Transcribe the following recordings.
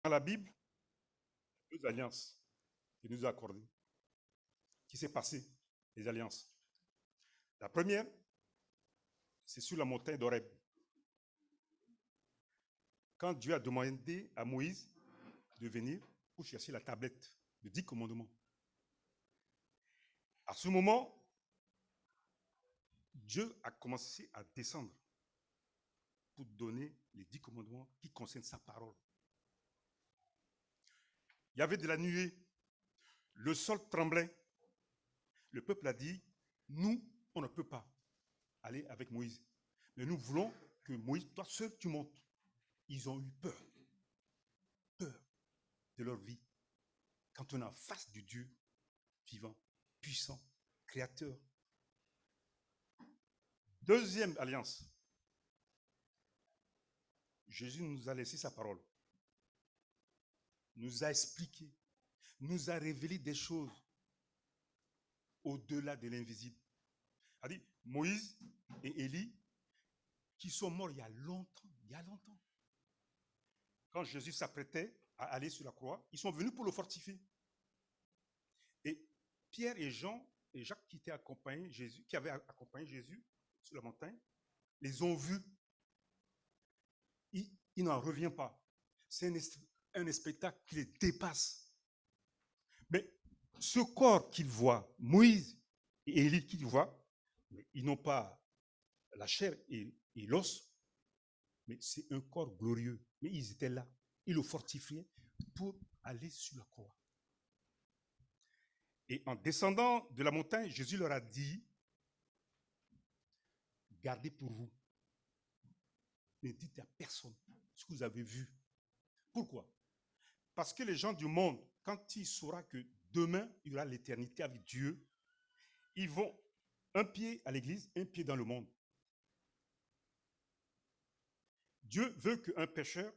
Dans la Bible, deux alliances qui nous a accordées. Qui s'est passé, les alliances. La première, c'est sur la montagne d'Horeb. Quand Dieu a demandé à Moïse de venir pour chercher la tablette de 10 commandements. À ce moment, Dieu a commencé à descendre pour donner les 10 commandements qui concernent sa parole. Il y avait de la nuée, le sol tremblait. Le peuple a dit, nous, on ne peut pas aller avec Moïse. Mais nous voulons que Moïse, toi seul, tu montes. Ils ont eu peur de leur vie. Quand on est en face du Dieu vivant, puissant, créateur. Deuxième alliance. Jésus nous a laissé sa parole. Nous a expliqué, nous a révélé des choses au-delà de l'invisible. A dit Moïse et Élie qui sont morts il y a longtemps. Quand Jésus s'apprêtait à aller sur la croix, ils sont venus pour le fortifier. Et Pierre et Jean et Jacques qui avaient accompagné Jésus sur la montagne, les ont vus. Il n'en revient pas. C'est un spectacle qui les dépasse. Mais ce corps qu'ils voient, Moïse et Élie qu'ils voient, ils n'ont pas la chair et l'os, mais c'est un corps glorieux. Mais ils étaient là. Ils le fortifiaient pour aller sur la croix. Et en descendant de la montagne, Jésus leur a dit, gardez pour vous. Ne dites à personne ce que vous avez vu. Pourquoi? Parce que les gens du monde, quand ils sauront que demain, il y aura l'éternité avec Dieu, ils vont un pied à l'église, un pied dans le monde. Dieu veut qu'un pécheur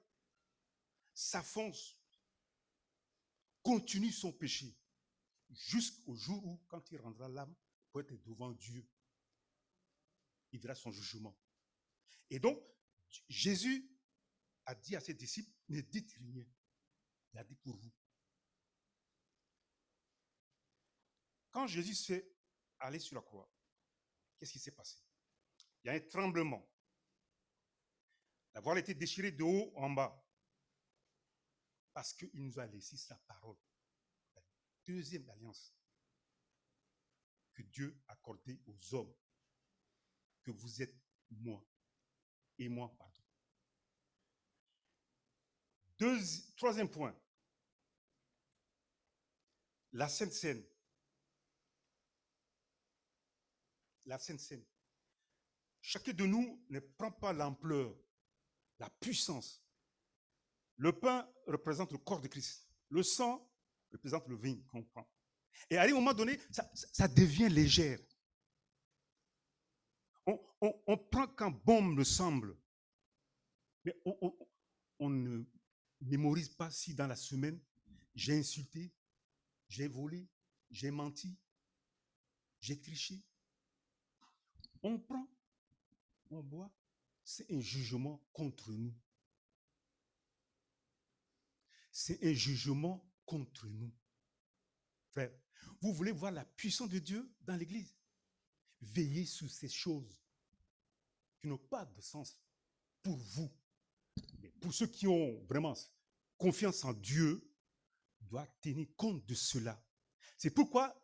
s'affonce, continue son péché, jusqu'au jour où, quand il rendra l'âme, pour être devant Dieu, il verra son jugement. Et donc, Jésus a dit à ses disciples, ne dites rien. Il a dit pour vous. Quand Jésus s'est allé sur la croix, qu'est-ce qui s'est passé? Il y a un tremblement. La voile a été déchirée de haut en bas. Parce qu'il nous a laissé sa parole. La deuxième alliance que Dieu a accordée aux hommes. Que vous êtes moi. Et moi, pardon. Troisième point. La Sainte Seine. La Sainte Seine. Chacun de nous ne prend pas l'ampleur, la puissance. Le pain représente le corps de Christ. Le sang représente le vin qu'on prend. Et à un moment donné, ça devient légère. On prend quand bon me semble. Mais on ne mémorise pas si dans la semaine, j'ai insulté, j'ai volé, j'ai menti, j'ai triché. On prend, on boit. C'est un jugement contre nous. C'est un jugement contre nous. Frère, vous voulez voir la puissance de Dieu dans l'Église? Veillez sur ces choses qui n'ont pas de sens pour vous. Mais pour ceux qui ont vraiment confiance en Dieu, doivent tenir compte de cela. C'est pourquoi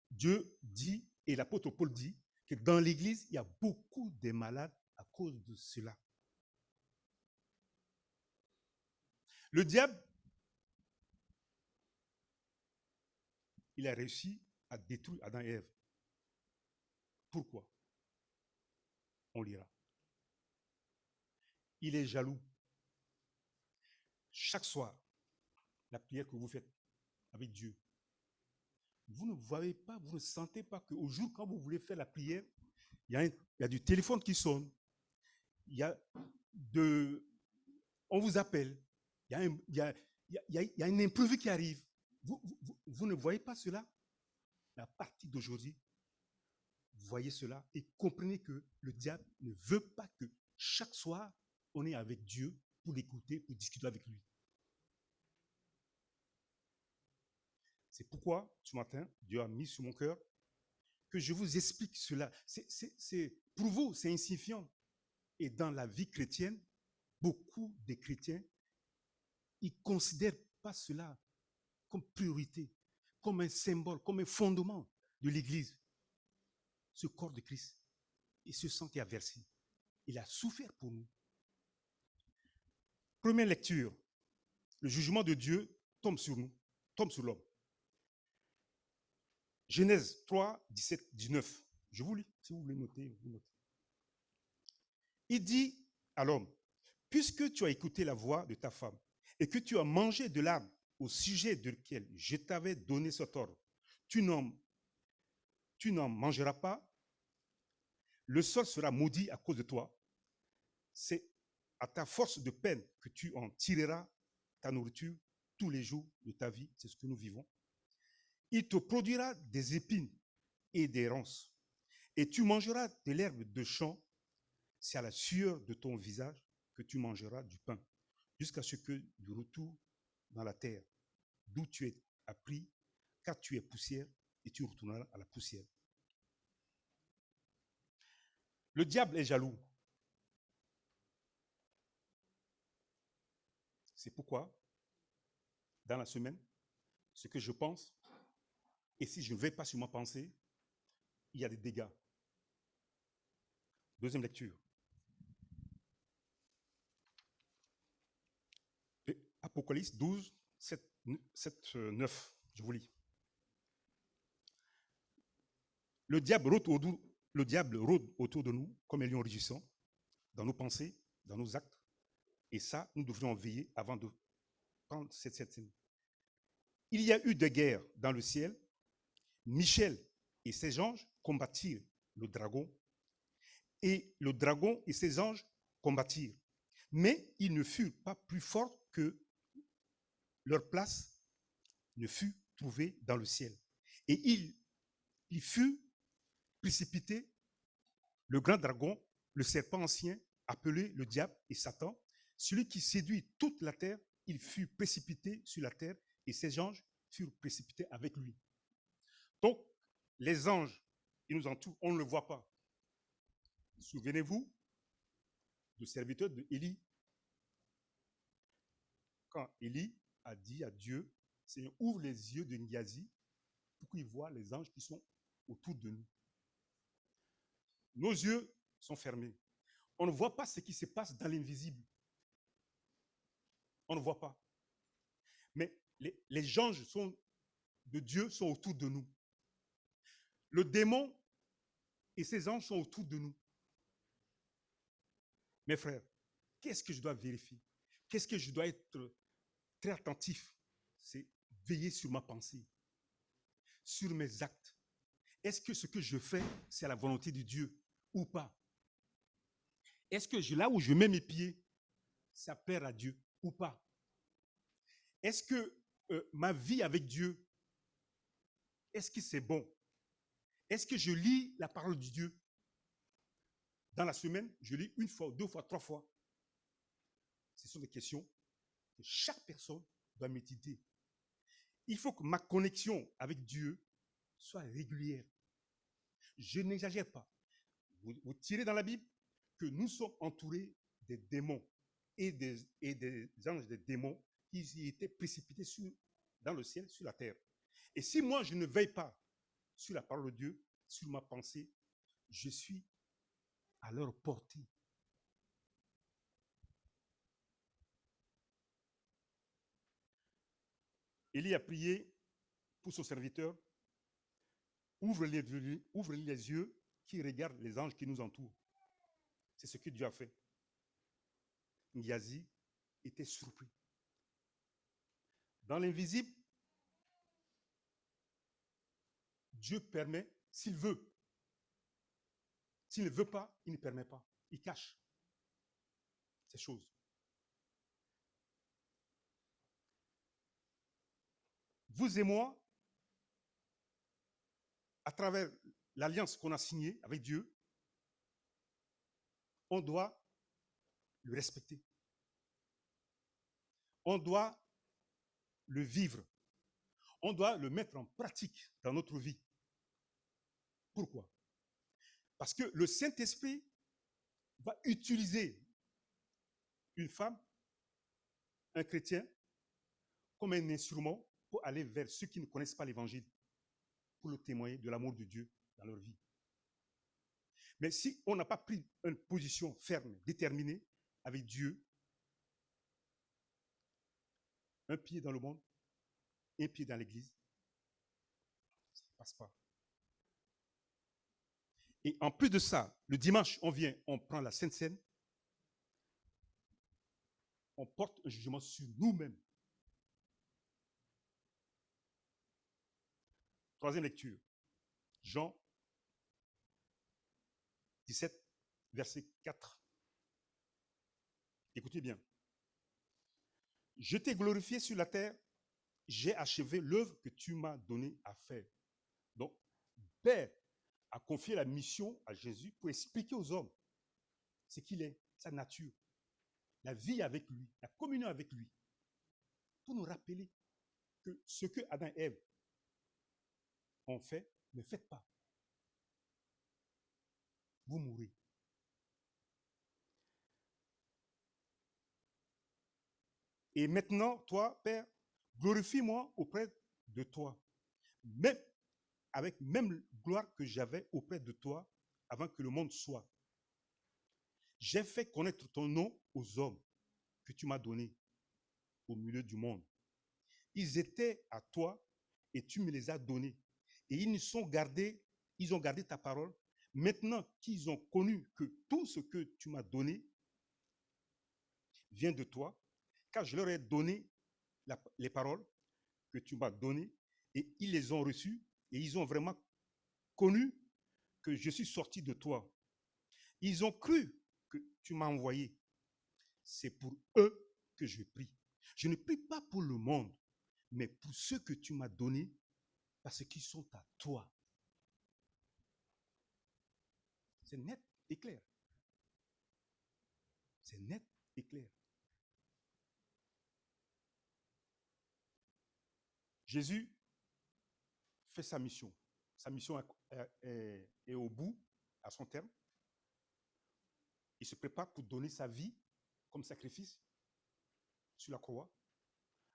Dieu dit, et l'apôtre Paul dit, que dans l'Église, il y a beaucoup de malades à cause de cela. Le diable, il a réussi à détruire Adam et Ève. Pourquoi? On lira. Il est jaloux. Chaque soir, la prière que vous faites avec Dieu, vous ne voyez pas, vous ne sentez pas qu'au jour quand vous voulez faire la prière, il y a du téléphone qui sonne, on vous appelle, il y a un imprévu qui arrive. Vous ne voyez pas cela? Mais à partir d'aujourd'hui, vous voyez cela et comprenez que le diable ne veut pas que chaque soir, on est avec Dieu pour l'écouter, pour discuter avec lui. pourquoi, ce matin, Dieu a mis sur mon cœur que je vous explique cela. Pour vous, c'est insignifiant. Et dans la vie chrétienne, beaucoup de chrétiens, ils ne considèrent pas cela comme priorité, comme un symbole, comme un fondement de l'Église. Ce corps de Christ, il se sentait averti. Il a souffert pour nous. Première lecture, le jugement de Dieu tombe sur nous, tombe sur l'homme. Genèse 3, 17, 19. Je vous lis, si vous voulez noter, vous notez. Il dit à l'homme, puisque tu as écouté la voix de ta femme et que tu as mangé de l'arbre au sujet de lequel je t'avais donné cet ordre, tu n'en mangeras pas, le sol sera maudit à cause de toi. C'est à ta force de peine que tu en tireras ta nourriture tous les jours de ta vie. C'est ce que nous vivons. Il te produira des épines et des ronces, et tu mangeras de l'herbe de champ. C'est à la sueur de ton visage que tu mangeras du pain, jusqu'à ce que tu retournes dans la terre, d'où tu es appris, car tu es poussière, et tu retourneras à la poussière. Le diable est jaloux. C'est pourquoi, dans la semaine, ce que je pense, et si je ne vais pas sur ma pensée, il y a des dégâts. Deuxième lecture. Apocalypse 12, 7, 9. Je vous lis. Le diable rôde autour de nous comme un lion rugissant, dans nos pensées, dans nos actes. Et ça, nous devrions veiller avant de prendre cette scène. Il y a eu des guerres dans le ciel. Michel et ses anges combattirent le dragon. Et le dragon et ses anges combattirent. Mais ils ne furent pas plus forts que leur place ne fut trouvée dans le ciel. Et il fut précipité, le grand dragon, le serpent ancien, appelé le diable et Satan, celui qui séduit toute la terre, il fut précipité sur la terre et ses anges furent précipités avec lui. Donc, les anges, ils nous entourent, on ne le voit pas. Souvenez-vous du serviteur d'Élie. Quand Élie a dit à Dieu, Seigneur, ouvre les yeux de Giazi pour qu'il voit les anges qui sont autour de nous. Nos yeux sont fermés. On ne voit pas ce qui se passe dans l'invisible. On ne voit pas. Mais les anges de Dieu sont autour de nous. Le démon et ses anges sont autour de nous. Mes frères, qu'est-ce que je dois vérifier? Qu'est-ce que je dois être très attentif? C'est veiller sur ma pensée, sur mes actes. Est-ce que ce que je fais, c'est à la volonté de Dieu ou pas? Est-ce que là où je mets mes pieds, ça plaît à Dieu ou pas? Est-ce que ma vie avec Dieu, est-ce que c'est bon? Est-ce que je lis la parole de Dieu? Dans la semaine, je lis une fois, deux fois, trois fois. Ce sont des questions que chaque personne doit méditer. Il faut que ma connexion avec Dieu soit régulière. Je n'exagère pas. Vous tirez dans la Bible que nous sommes entourés des démons et des anges des démons qui y étaient précipités dans le ciel, sur la terre. Et si moi, je ne veille pas sur la parole de Dieu, sur ma pensée, je suis à leur portée. Élie a prié pour son serviteur, ouvre les yeux qui regardent les anges qui nous entourent. C'est ce que Dieu a fait. Giazi était surpris. Dans l'invisible, Dieu permet s'il veut. S'il ne veut pas, il ne permet pas. Il cache ces choses. Vous et moi, à travers l'alliance qu'on a signée avec Dieu, on doit le respecter. On doit le vivre. on doit le mettre en pratique dans notre vie. Pourquoi? Parce que le Saint-Esprit va utiliser une femme, un chrétien, comme un instrument pour aller vers ceux qui ne connaissent pas l'Évangile, pour leur témoigner de l'amour de Dieu dans leur vie. Mais si on n'a pas pris une position ferme, déterminée avec Dieu, un pied dans le monde, un pied dans l'église, ça ne passe pas. Et en plus de ça, le dimanche, on vient, on prend la Sainte Seine, on porte un jugement sur nous-mêmes. Troisième lecture, Jean 17, verset 4. Écoutez bien. Je t'ai glorifié sur la terre, j'ai achevé l'œuvre que tu m'as donnée à faire. Donc, Père a confié la mission à Jésus pour expliquer aux hommes ce qu'il est, sa nature, la vie avec lui, la communion avec lui, pour nous rappeler que ce que Adam et Ève ont fait, ne faites pas. Vous mourrez. Et maintenant, toi, Père, glorifie-moi auprès de toi, même avec même gloire que j'avais auprès de toi avant que le monde soit. J'ai fait connaître ton nom aux hommes que tu m'as donnés au milieu du monde. Ils étaient à toi et tu me les as donnés. Et ils ont gardé ta parole. Maintenant qu'ils ont connu que tout ce que tu m'as donné vient de toi, car je leur ai donné les paroles que tu m'as données et ils les ont reçues et ils ont vraiment connu que je suis sorti de toi. Ils ont cru que tu m'as envoyé. C'est pour eux que je prie. Je ne prie pas pour le monde, mais pour ceux que tu m'as donnés, parce qu'ils sont à toi. C'est net et clair. C'est net et clair. Jésus fait sa mission. Sa mission est au bout, à son terme. Il se prépare pour donner sa vie comme sacrifice sur la croix,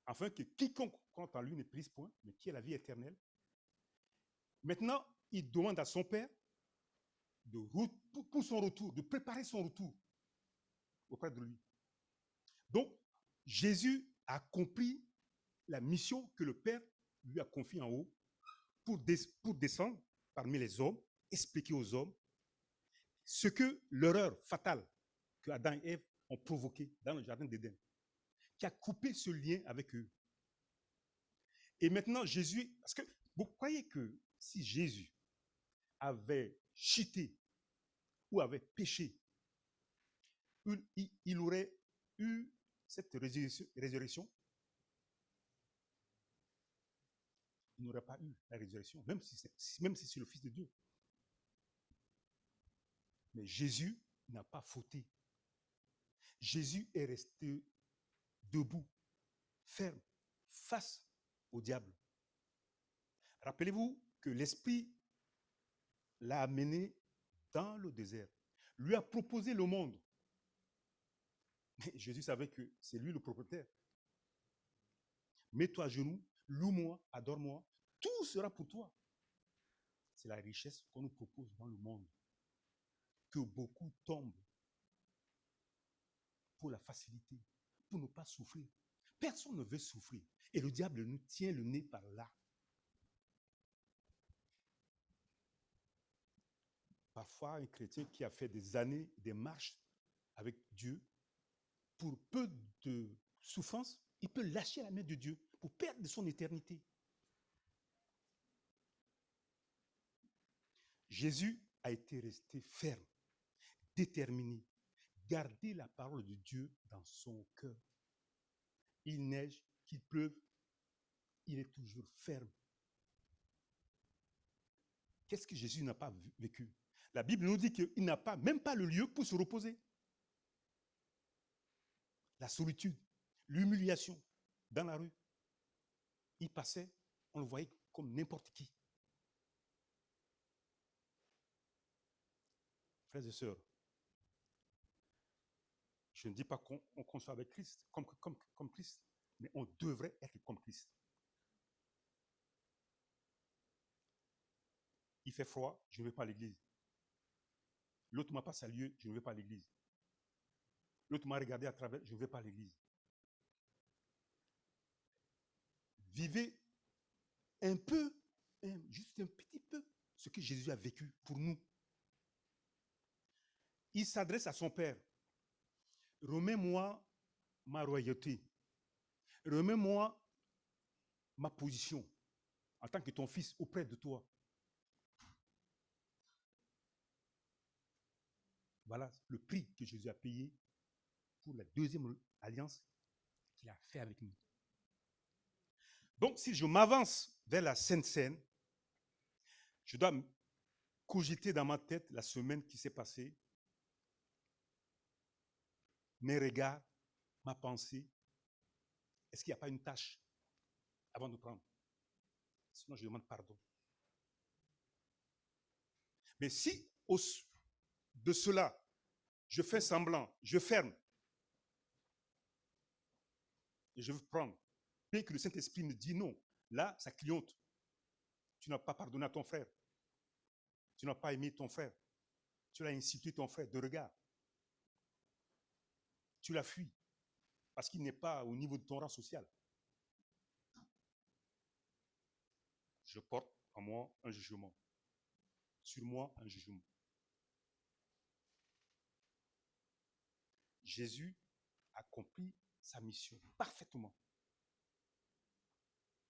afin que quiconque compte en lui ne prise point, mais qui ait la vie éternelle. Maintenant, il demande à son Père pour son retour, de préparer son retour auprès de lui. Donc, Jésus a accompli la mission que le Père lui a confiée en haut pour descendre parmi les hommes, expliquer aux hommes ce que l'erreur fatale que Adam et Ève ont provoquée dans le jardin d'Éden, qui a coupé ce lien avec eux. Et maintenant, Jésus, parce que vous croyez que si Jésus avait chuté ou avait péché, il aurait eu cette résurrection? Il n'aurait pas eu la résurrection, même si c'est le Fils de Dieu. Mais Jésus n'a pas fauté. Jésus est resté debout, ferme, face au diable. Rappelez-vous que l'Esprit l'a amené dans le désert, lui a proposé le monde. Mais Jésus savait que c'est lui le propriétaire. Mets-toi à genoux, loue-moi, adore-moi, tout sera pour toi. C'est la richesse qu'on nous propose dans le monde, que beaucoup tombent pour la facilité, pour ne pas souffrir. Personne ne veut souffrir. Et le diable nous tient le nez par là. Parfois, un chrétien qui a fait des années, des marches avec Dieu, pour peu de souffrance, il peut lâcher la main de Dieu pour perdre son éternité. Jésus a été resté ferme, déterminé, garder la parole de Dieu dans son cœur. Il neige, qu'il pleuve, il est toujours ferme. Qu'est-ce que Jésus n'a pas vécu? La Bible nous dit qu'il n'a pas, même pas le lieu pour se reposer. La solitude, l'humiliation dans la rue. Il passait, On le voyait comme n'importe qui. Frères et sœurs, je ne dis pas qu'on soit avec Christ, comme Christ, mais on devrait être comme Christ. Il fait froid, je ne vais pas à l'église. L'autre m'a pas salué, je ne vais pas à l'église. L'autre m'a regardé à travers, je ne vais pas à l'église. Vivez un peu, juste un petit peu, ce que Jésus a vécu pour nous. Il s'adresse à son Père. Remets-moi ma royauté. Remets-moi ma position en tant que ton fils auprès de toi. Voilà le prix que Jésus a payé pour la deuxième alliance qu'il a fait avec nous. Donc, si je m'avance vers la Sainte Seine, je dois cogiter dans ma tête la semaine qui s'est passée, mes regards, ma pensée. Est-ce qu'il n'y a pas une tâche avant de prendre? Sinon, je demande pardon. Mais si de cela, je fais semblant, je ferme, et je veux prendre, puis que le Saint-Esprit me dit non, là, ça clignote. Tu n'as pas pardonné à ton frère. Tu n'as pas aimé ton frère. Tu l'as insulté ton frère de regard. Tu l'as fui parce qu'il n'est pas au niveau de ton rang social. Je porte en moi un jugement. Sur moi, un jugement. Jésus accomplit sa mission parfaitement.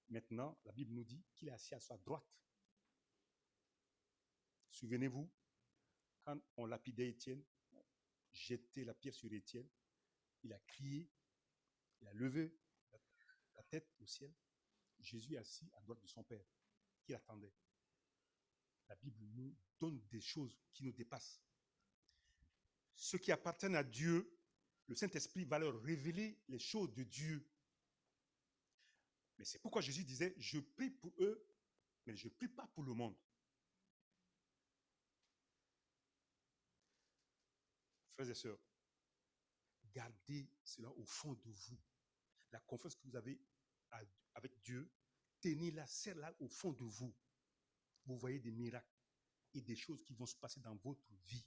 Maintenant, la Bible nous dit qu'il est assis à sa droite. Souvenez-vous, quand on lapidait Étienne, jetait la pierre sur Étienne, il a crié, il a levé la tête au ciel. Jésus est assis à droite de son Père, qui attendait. La Bible nous donne des choses qui nous dépassent. Ceux qui appartiennent à Dieu, le Saint-Esprit va leur révéler les choses de Dieu. Mais c'est pourquoi Jésus disait, je prie pour eux, mais je ne prie pas pour le monde. Frères et sœurs, gardez cela au fond de vous. La confiance que vous avez avec Dieu, tenez-la, serre-la au fond de vous. Vous voyez des miracles et des choses qui vont se passer dans votre vie.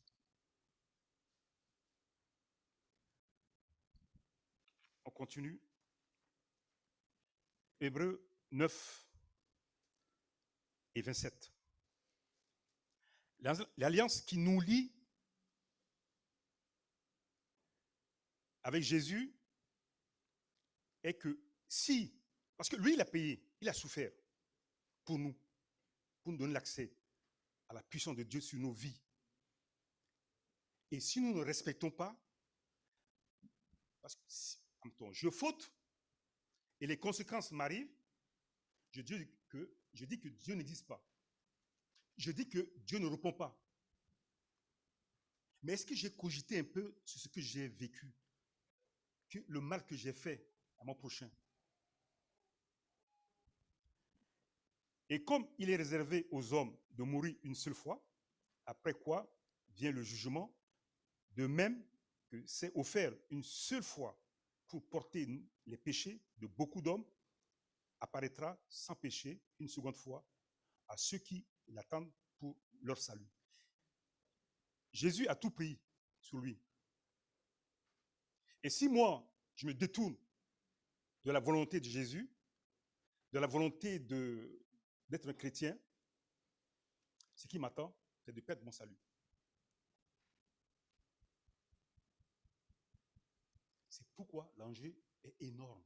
On continue. Hébreux 9 et 27. L'alliance qui nous lie avec Jésus est que si, parce que lui, il a payé, il a souffert pour nous donner l'accès à la puissance de Dieu sur nos vies. Et si nous ne respectons pas, parce que je faute et les conséquences m'arrivent, je dis que Dieu n'existe pas. Je dis que Dieu ne répond pas. Mais est-ce que j'ai cogité un peu sur ce que j'ai vécu, le mal que j'ai fait à mon prochain? Et comme il est réservé aux hommes de mourir une seule fois, après quoi vient le jugement, de même que c'est offert une seule fois pour porter les péchés de beaucoup d'hommes, apparaîtra sans péché une seconde fois à ceux qui l'attendent pour leur salut. Jésus a tout pris sur lui. Et si moi, je me détourne de la volonté de Jésus, de la volonté d'être un chrétien, ce qui m'attend, c'est de perdre mon salut. C'est pourquoi l'enjeu est énorme.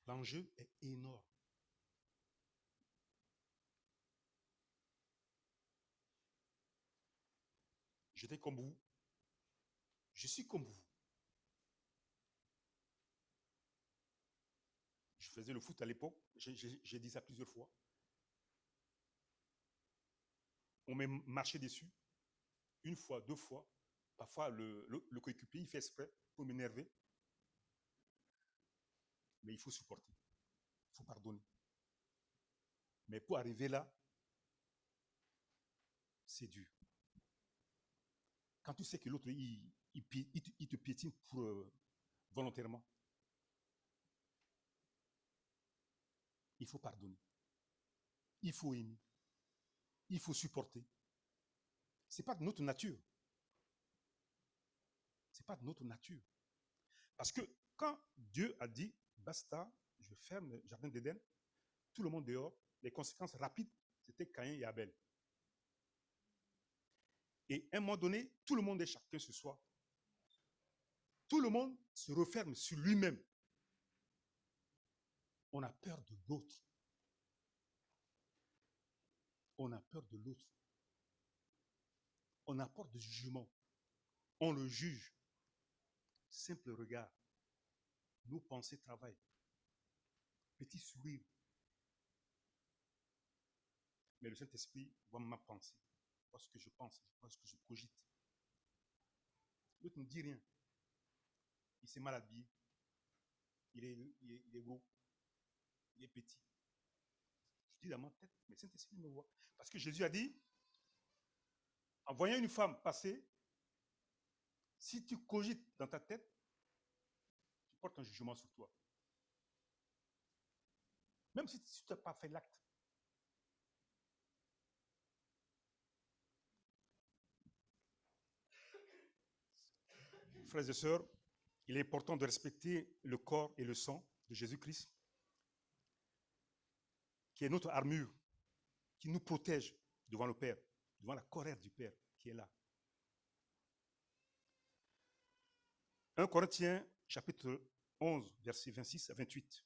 L'enjeu est énorme. J'étais comme vous. Je suis comme vous. Je faisais le foot à l'époque. J'ai dit ça plusieurs fois. On m'a marché dessus. Une fois, deux fois. Parfois, le coéquipier, il fait exprès pour m'énerver. Mais il faut supporter. Il faut pardonner. Mais pour arriver là, c'est dur. Quand tu sais que l'autre, il te piétine volontairement, il faut pardonner. Il faut aimer. Il faut supporter. Ce n'est pas de notre nature. Ce n'est pas de notre nature. Parce que quand Dieu a dit, basta, je ferme le jardin d'Éden, tout le monde dehors, les conséquences rapides, c'était Caïn et Abel. Et à un moment donné, tout le monde est chacun sur soi. Tout le monde se referme sur lui-même. On a peur de l'autre. On a peur de l'autre. On apporte du jugement. On le juge. Simple regard. Nos pensées travaillent. Petit sourire. Mais le Saint-Esprit voit ma pensée. Voit ce que je pense. Voit ce que je cogite. L'autre ne dit rien. Il s'est mal habillé. Il est gros. Il est petit. Je dis dans ma tête, mais Saint-Esprit me voit. Parce que Jésus a dit, en voyant une femme passer, si tu cogites dans ta tête, tu portes un jugement sur toi. Même si tu n'as pas fait l'acte. Frères et sœurs, il est important de respecter le corps et le sang de Jésus-Christ, qui est notre armure, qui nous protège devant le Père, devant la colère du Père qui est là. 1 Corinthiens, chapitre 11, versets 26 à 28.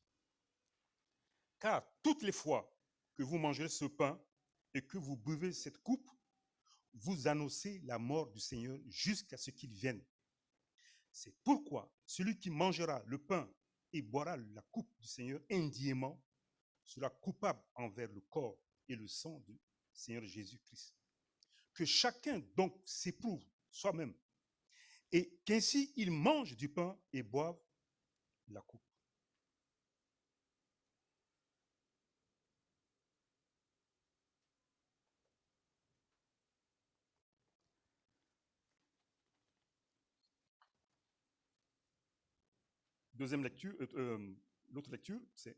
Car toutes les fois que vous mangerez ce pain et que vous buvez cette coupe, vous annoncez la mort du Seigneur jusqu'à ce qu'il vienne. C'est pourquoi celui qui mangera le pain et boira la coupe du Seigneur indéniement sera coupable envers le corps et le sang du Seigneur Jésus-Christ. Que chacun donc s'éprouve soi-même et qu'ainsi il mange du pain et boive la coupe. Deuxième lecture, l'autre lecture, c'est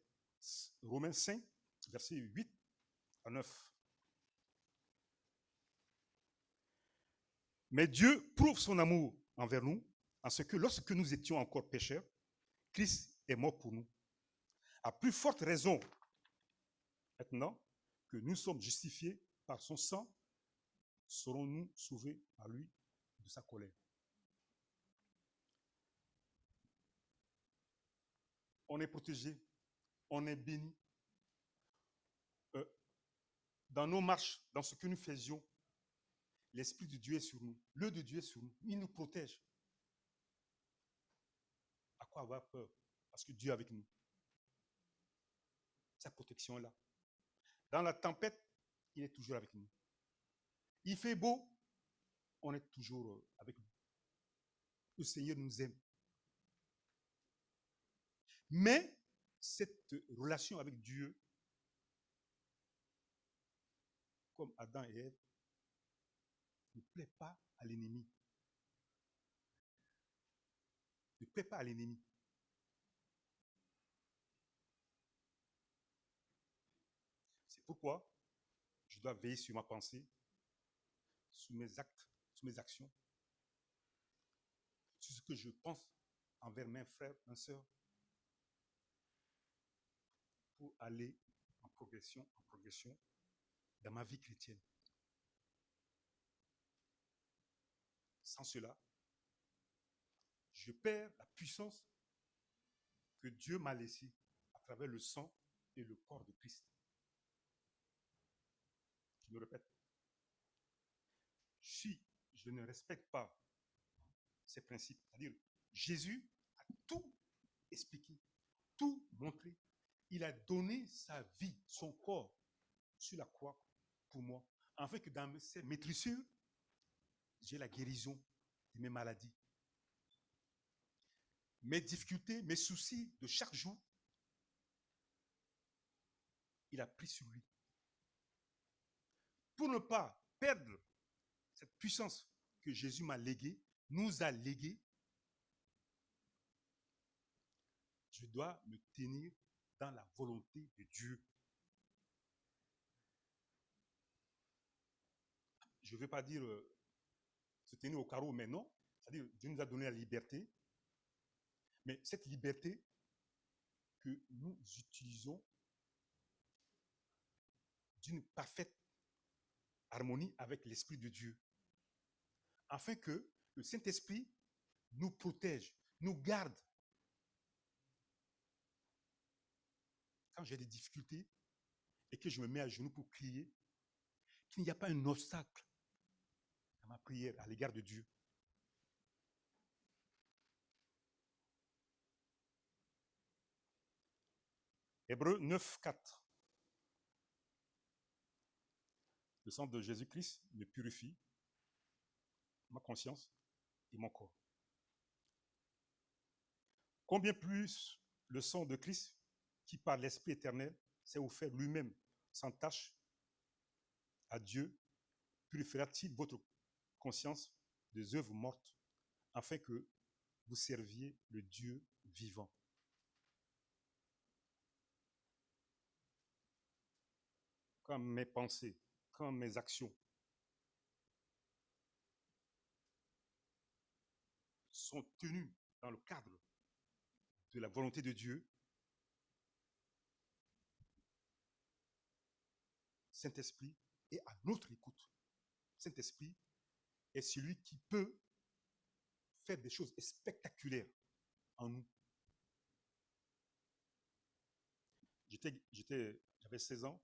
Romains 5, versets 8 à 9. Mais Dieu prouve son amour envers nous en ce que lorsque nous étions encore pécheurs, Christ est mort pour nous. À plus forte raison, maintenant que nous sommes justifiés par son sang, serons-nous sauvés par lui de sa colère. On est protégé, on est béni. Dans nos marches, dans ce que nous faisions, l'Esprit de Dieu est sur nous, l'œil de Dieu est sur nous, il nous protège. À quoi avoir peur? Parce que Dieu est avec nous. Sa protection est là. Dans la tempête, il est toujours avec nous. Il fait beau, on est toujours avec lui. Le Seigneur nous aime. Mais cette relation avec Dieu, comme Adam et Ève, ne plaît pas à l'ennemi. Ne plaît pas à l'ennemi. C'est pourquoi je dois veiller sur ma pensée, sur mes actes, sur mes actions, sur ce que je pense envers mes frères, mes sœurs, pour aller en progression dans ma vie chrétienne. Sans cela, je perds la puissance que Dieu m'a laissée à travers le sang et le corps de Christ. Je me répète, si je ne respecte pas ces principes, c'est-à-dire Jésus a tout expliqué, tout montré. Il a donné sa vie, son corps sur la croix pour moi, afin que dans ces maîtrissures, j'ai la guérison de mes maladies. Mes difficultés, mes soucis de chaque jour, il a pris sur lui. Pour ne pas perdre cette puissance que Jésus m'a léguée, nous a léguée, je dois me tenir dans la volonté de Dieu. Je ne veux pas dire se tenir au carreau, mais non. C'est-à-dire, Dieu nous a donné la liberté, mais cette liberté que nous utilisons d'une parfaite harmonie avec l'Esprit de Dieu, afin que le Saint-Esprit nous protège, nous garde. Quand j'ai des difficultés et que je me mets à genoux pour crier, qu'il n'y a pas un obstacle à ma prière à l'égard de Dieu. Hébreux 9, 4. Le sang de Jésus-Christ me purifie, ma conscience et mon corps. Combien plus le sang de Christ, qui par l'Esprit éternel s'est offert lui-même sans tache à Dieu, purifiera-t-il votre conscience des œuvres mortes, afin que vous serviez le Dieu vivant. Quand mes pensées, quand mes actions sont tenues dans le cadre de la volonté de Dieu, Saint-Esprit est à notre écoute. Saint-Esprit est celui qui peut faire des choses spectaculaires en nous. J'avais 16 ans,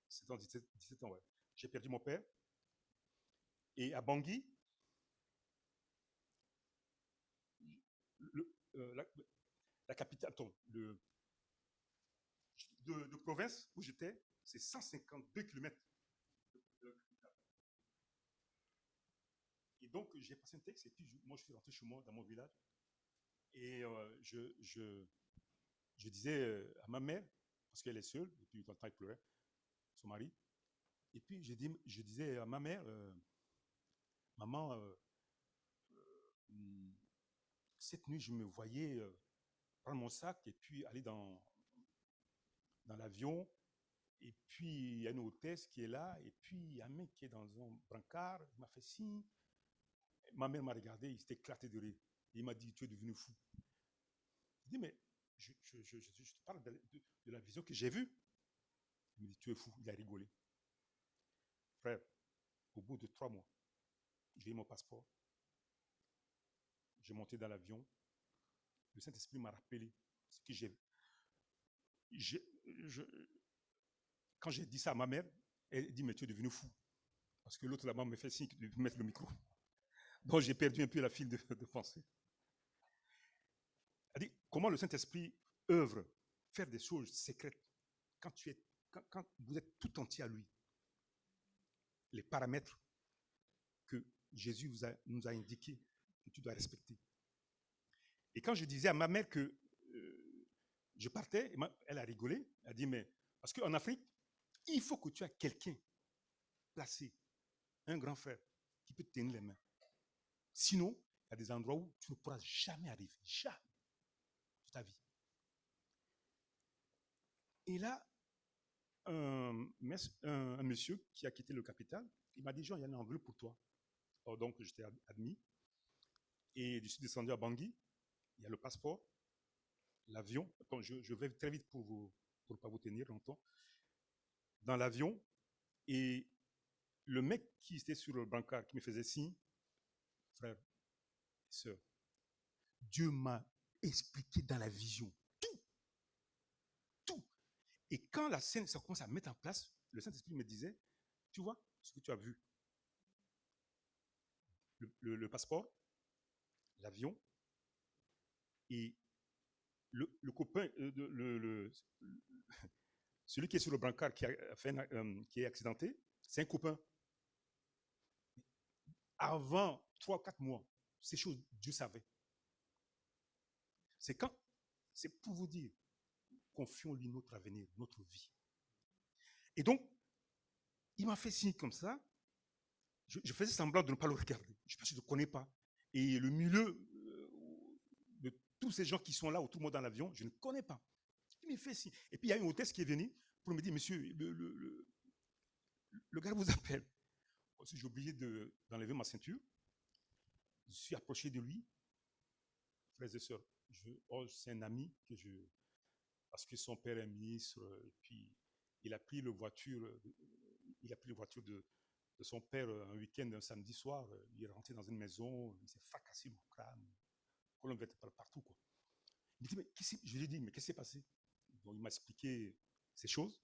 17 ans, ouais. J'ai perdu mon père. Et à Bangui, la capitale, de province où j'étais, c'est 152 km. Et donc, j'ai passé un texte et puis moi, je suis rentré chez moi, dans mon village. Et je disais à ma mère, parce qu'elle est seule, et puis dans le temps, elle pleurait, son mari. Et puis, je disais à ma mère, maman, cette nuit, je me voyais prendre mon sac et puis aller dans l'avion. Et puis, il y a une hôtesse qui est là. Et puis, il y a un mec qui est dans un brancard. Il m'a fait signe. Ma mère m'a regardé. Il s'était éclaté de rire. Et il m'a dit, tu es devenu fou. Je dis, mais je te parle de la vision que j'ai vue. Il me dit, tu es fou. Il a rigolé. Frère, au bout de 3 mois, j'ai eu mon passeport. J'ai monté dans l'avion. Le Saint-Esprit m'a rappelé ce que j'ai vu. Quand j'ai dit ça à ma mère, elle dit, mais tu es devenu fou. Parce que l'autre là-bas me fait signe de mettre le micro. Donc j'ai perdu un peu la file de pensée. Elle dit, comment le Saint-Esprit œuvre, faire des choses secrètes, quand vous êtes tout entier à lui. Les paramètres que Jésus nous a indiqués, que tu dois respecter. Et quand je disais à ma mère que je partais, elle a rigolé. Elle a dit, mais parce qu'en Afrique, il faut que tu aies quelqu'un placé, un grand frère, qui peut te tenir les mains. Sinon, il y a des endroits où tu ne pourras jamais arriver. Jamais. De ta vie. Et là, un monsieur qui a quitté le capital, il m'a dit, Jean, il y a une enveloppe pour toi. Alors donc, j'étais admis. Et je suis descendu à Bangui. Il y a le passeport, l'avion. Je vais très vite pour ne pas vous tenir longtemps. Dans l'avion, et le mec qui était sur le brancard, qui me faisait signe, frère, sœur, Dieu m'a expliqué dans la vision tout. Et quand la scène ça commence à mettre en place, le Saint-Esprit me disait, tu vois ce que tu as vu, le passeport, l'avion, et le copain, celui qui est sur le brancard qui est accidenté, c'est un copain. Avant 3 ou 4 mois, ces choses, Dieu savait. C'est pour vous dire, confions-lui notre avenir, notre vie. Et donc, il m'a fait signe comme ça. Je faisais semblant de ne pas le regarder. Je ne le connais pas. Et le milieu de tous ces gens qui sont là autour de moi dans l'avion, je ne connais pas. Il me fait signe. Et puis, il y a une hôtesse qui est venue pour me dire, monsieur, le gars vous appelle. J'ai oublié d'enlever ma ceinture. Je suis approché de lui. Frères et sœurs, c'est un ami que parce que son père est ministre, et puis il a pris la voiture de son père un week-end, un samedi soir. Il est rentré dans une maison, il s'est fracassé le crâne, colonne vertébrale partout, quoi. Il dit, je lui ai dit, mais qu'est-ce qui s'est passé? Donc il m'a expliqué ces choses.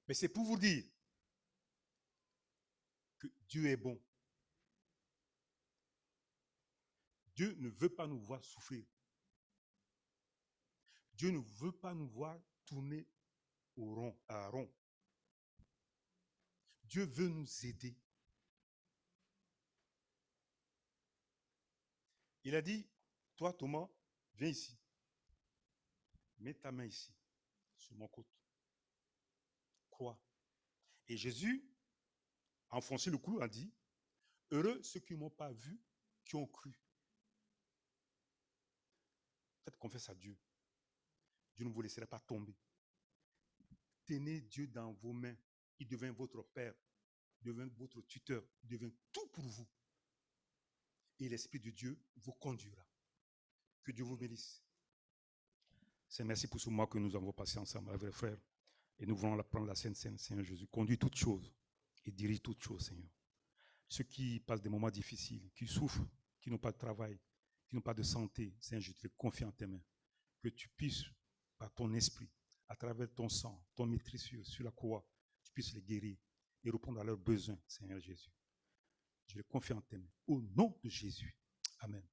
Mais c'est pour vous dire que Dieu est bon. Dieu ne veut pas nous voir souffrir. Dieu ne veut pas nous voir tourner à rond. Dieu veut nous aider. Il a dit, toi Thomas, viens ici. Mets ta main ici, sur mon côte. Crois. Et Jésus a enfoncé le clou, a dit, heureux ceux qui ne m'ont pas vu, qui ont cru. Faites confiance à Dieu. Dieu ne vous laissera pas tomber. Tenez Dieu dans vos mains. Il devient votre Père, il devient votre tuteur, il devient tout pour vous. Et l'Esprit de Dieu vous conduira. Que Dieu vous bénisse. C'est merci pour ce mois que nous avons passé ensemble, avec les frères. Et nous voulons prendre la Sainte Seine, Seigneur Jésus. Conduis toutes choses et dirige toutes choses, Seigneur. Ceux qui passent des moments difficiles, qui souffrent, qui n'ont pas de travail, qui n'ont pas de santé, Seigneur, je te confie en tes mains. Que tu puisses, par ton esprit, à travers ton sang, ton maîtrise sur la croix, tu puisses les guérir et répondre à leurs besoins, Seigneur Jésus. Je les confie en tes mains. Au nom de Jésus. Amen.